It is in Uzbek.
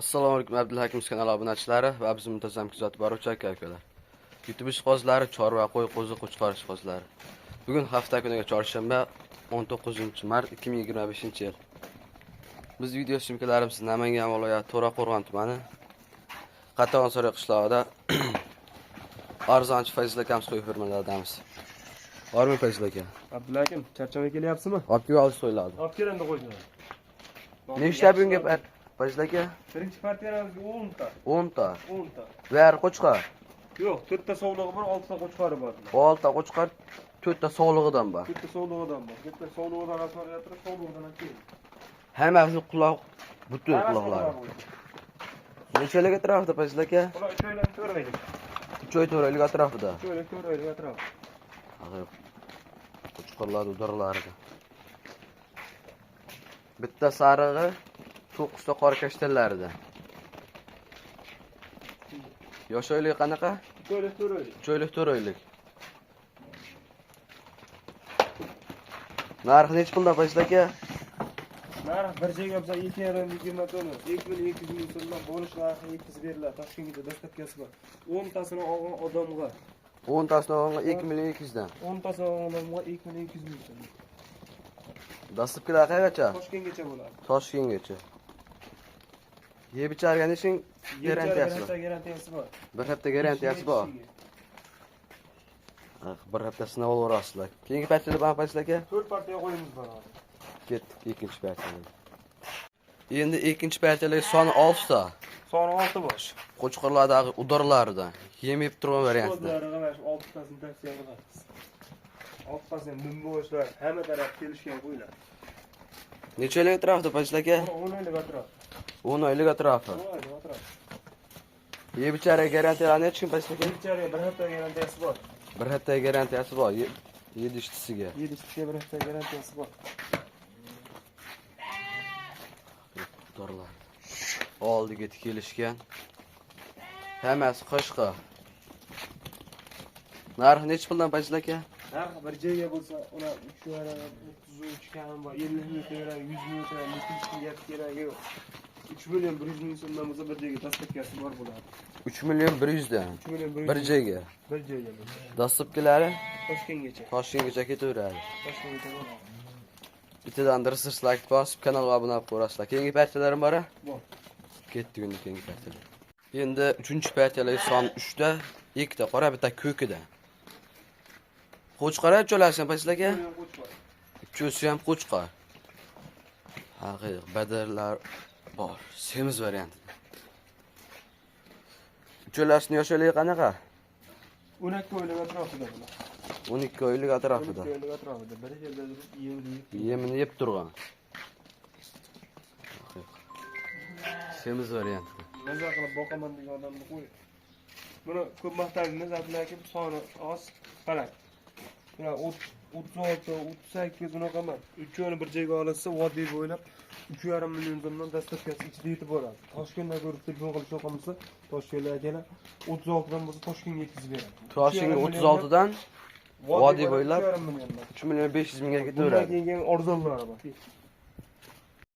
Assalomu alaykum Abdulhakim kanali obunachilari va biz muntazam kuzatib boruvchi aka-ukalar. YouTube ishqozlari, chorva, qo'y, qo'zi, qo'chqor ishqozlari. Bugun hafta kuniga chorshanba 19-mart 2025-yil. Biz video syomkalarimiz Namangan viloyati To'raqo'rg'on tumani Qatag'on qishlog'ida arzonchi Fayzul akamiz qo'y fermalardamiz. Bormi Fayzul aka? Abdulhakim, charchamay kelyapsizmi? Olib kelib olish so'yladi. Olib kelindi qo'ydim. Nechta bunga Fayzul aka? Birinchi partiyamizga 10 ta. 10 ta. 10 ta. Var qo'chqor. Yo'q, 4 ta sovlig'i bor, 6 ta qo'chqori bor. 6 ta qo'chqor, 4 ta sog'lig'idan bor. 4 ta sovlig'idan bor. 4 ta sovlig'idan asariyatri, sovlig'idan keyin. Hammasi quloq, butun quloqlari. Nechalik atrofida Fayzul aka? Ular 3 oylik 4 oylik. 3 oy 4 oylik atrofida. 3 oylik 4 oylik atrof. Qo'chqorlar udarlarida. Bitta sarig'i 9 ta qora kashtanlarida. Yosh oylik qanaqa? 3 oylik 4 oylik. 3 oylik 4 oylik. Narxi nech puldan Fayzul aka? Narx bir joyga bo'lsa 2,20 tonna, 2,200 ming so'mdan bo'lish narxi yetkazib beriladi. Toshkentda dastavkasi bor. 10 tasini olgan odamga 10 tasini olgan 2,200 dan. 10 tasini olgan odamga 2,200 ming so'm. Dastlabkilar qayergacha? Toshkentgacha bo'ladi. Toshkentgacha. Yeb ichargan ishing garantiyasi bor. Garantiyasi bor. Bir hafta garantiyasi bor. Bir hafta sinov olurasizlar. Keyingi partiyada bor Fayzul aka? 4 partiya qo'yimiz bor hozir. Ketdik ikkinchi partiyaga. Endi ikkinchi partiyalar soni 6 ta. Soni 6 bosh. Qo'chqorlardagi udarlaridan yemib turgan variantda. Qo'chqorlarga mana shu 6 tasini tavsiya qilamiz. 6 tasini mumboshlar hamma taraf kelishgan qo'ylar. Necha oylik atrofida Fayzul aka? 10 oylik atrof. 10 oylik atrofi. 10 oylik atrof. Yeb ichari garantiyani hech kim Fayzul aka? Ichari bir hafta garantiyasi bor. Bir hafta garantiyasi bor. 7 ishtisiga. 7 ishga bir hafta garantiyasi bor. Udarlar. Oldiga tikilishgan. Hammasi qo'shqa. Narxi nech puldan Fayzul aka? Narx bir joyga bo'lsa, ular 3,33 kam bor, 50 ming kerak, 100 ming kerak, 200 ming kerak yo'q. 3 million 100 ming so'mdan bo'lsa bir joyga dastavkasi bor bo'ladi. 3 million 100 dan. 3 million 100 Bir joyga. bir joyga bo'lsa. Dastlabkilari Toshkentgacha. Toshkentgacha ketaveradi. Toshkentgacha bo'ladi. Bittadan dirsiz like bosib kanalga obuna bo'lib qo'yasizlar. Keyingi partiyalarim bor? Bor. Ketdi endi keyingi partiyalar. Endi 3-partiyalar son 3 ta, 2 ta qora, bitta ko'kida. Qo'chqor cho'lasin Fayzul aka? Cho'si ham qo'chqor. Haqiqiy badarlar bor. Semiz variant. Cho'lasini yoshligi qanaqa? 12 oylik atrofida bular. 12 oylik atrofida. 12 oylik atrofida. Bir yerda Yemini yeb turgan. Semiz variant. Maza qilib boqaman degan odamni qo'y. Buni ko'p maqtadingiz Abdulhakim, soni oz, qarang. Bular 36, 38 unaqa emas. 3 bir joyga olinsa, vodiy bo'ylab 3,5 million so'mdan dastavkasi ichida yetib boradi. Toshkentda ko'rib telefon qilish yoqamasa, Toshkentga kelib 36 dan bo'lsa Toshkentga yetkazib beradi. Toshkentga 36 dan vodiy bo'ylab 3 million 500 mingga ketaveradi. Bundan keyin arzonlari bor.